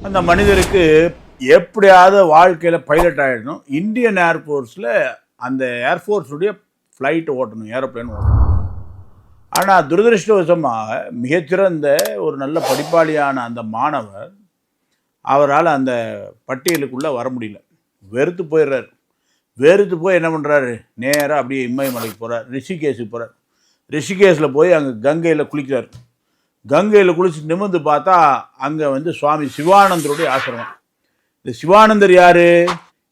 அந்த மனிதருக்கு எப்படியாவது வாழ்க்கையில் பைலட் ஆகிடணும். இந்தியன் ஏர்ஃபோர்ஸில் அந்த ஏர்ஃபோர்ஸுடைய ஃப்ளைட் ஓட்டணும், ஏரோப்ளேன் ஓட்டணும். ஆனால் துரதிருஷ்டவசமாக மிகச்சிறந்த ஒரு நல்ல படிப்பாளியான அந்த மாணவர் அவரால் அந்த பட்டியலுக்குள்ளே வர முடியல. வெறுத்து போயிடுறாரு. வெறுத்து போய் என்ன பண்ணுறாரு, நேராக அப்படியே இமயமலைக்கு போகிறார், ரிஷிகேஷுக்கு போகிறார். ரிஷிகேஷில் போய் அங்கே கங்கையில் குளிக்கிறார். கங்கையில் குளிச்சு நிமிர்ந்து பார்த்தா அங்கே சுவாமி சிவானந்தருடைய ஆசிரமம். இந்த சிவானந்தர் யார்?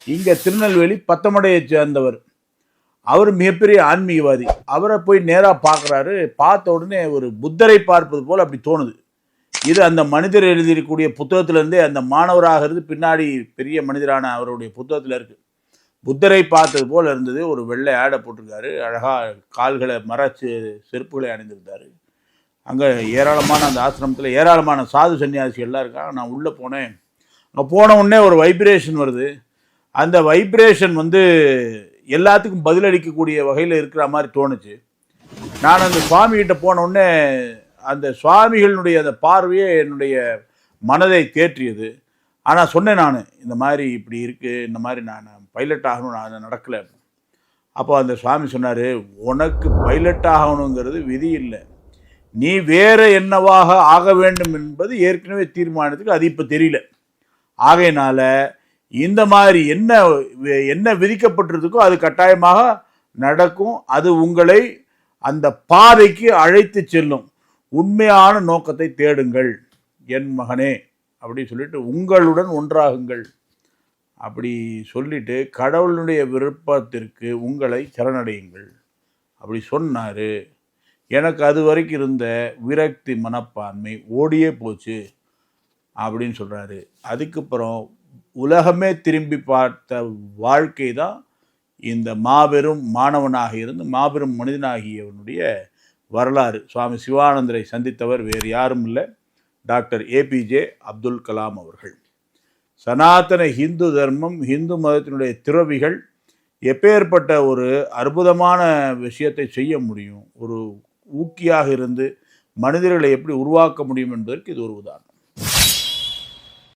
இங்கே திருநெல்வேலி பத்தமடையை சேர்ந்தவர். அவர் மிகப்பெரிய ஆன்மீகவாதி. அவரை போய் நேராக பார்க்குறாரு. பார்த்த உடனே ஒரு புத்தரை பார்ப்பது போல் அப்படி தோணுது. இது அந்த மனிதர் எழுதியிருக்கக்கூடிய புத்தகத்திலேருந்தே அந்த மாணவராகிறது பின்னாடி பெரிய மனிதரான அவருடைய புத்தகத்தில் இருக்குது. புத்தரை பார்த்தது போல் இருந்தது. ஒரு வெள்ளை ஆடை போட்டிருக்காரு, அழகாக கால்களை மறைச்சு செருப்புகளை அணிந்திருந்தார். அங்கே ஏராளமான அந்த ஆசிரமத்தில் ஏராளமான சாது சன்னியாசிகள்லாம் இருக்காங்க. நான் உள்ளே போனேன். அங்கே போன உடனே ஒரு வைப்ரேஷன் வருது. அந்த வைப்ரேஷன் எல்லாத்துக்கும் பதிலளிக்கக்கூடிய வகையில் இருக்கிற மாதிரி தோணுச்சு. நான் அந்த சுவாமிகிட்ட போன உடனே அந்த சுவாமிகளுடைய அந்த பார்வையே என்னுடைய மனதை தேற்றியது. ஆனால் சொன்னேன், நான் இந்த மாதிரி இப்படி இருக்குது, இந்த மாதிரி நான் பைலட் ஆகணும், நான் நடக்கலை. அப்போ அந்த சுவாமி சொன்னார், உனக்கு பைலட் ஆகணுங்கிறது விதி இல்லை, நீ வேற என்னவாக ஆக வேண்டும் என்பது ஏற்கனவே தீர்மானத்துக்கு, அது இப்போ தெரியல. ஆகையினால இந்த மாதிரி என்ன விதிக்கப்பட்டிருக்கோ அது கட்டாயமாக நடக்கும். அது உங்களை அந்த பாதைக்கு அழைத்து செல்லும். உண்மையான நோக்கத்தை தேடுங்கள் என் மகனே அப்படி சொல்லிட்டு, உங்களுடன் ஒன்றாகுங்கள் அப்படி சொல்லிட்டு, கடவுளுடைய விருப்பத்திற்கு உங்களை சரணடையுங்கள் அப்படி சொன்னார். எனக்கு அது வரைக்கும் இருந்த விரக்தி மனப்பான்மை ஓடியே போச்சு அப்படின்னு சொல்கிறாரு. அதுக்கப்புறம் உலகமே திரும்பி பார்த்த வாழ்க்கை தான் இந்த மாபெரும் மாணவனாக இருந்து மாபெரும் மனிதனாகியவனுடைய வரலாறு. சுவாமி சிவானந்தரை சந்தித்தவர் வேறு யாரும் இல்லை, டாக்டர் ஏபிஜே அப்துல் கலாம் அவர்கள். சனாதன ஹிந்து தர்மம், ஹிந்து மதத்தினுடைய துறவிகள் எப்பேற்பட்ட ஒரு அற்புதமான விஷயத்தை செய்ய முடியும், ஒரு ஊக்கியாக இருந்து மனிதர்களை எப்படி உருவாக்க முடியும் என்பதற்கு இது ஒரு உதாரணம்.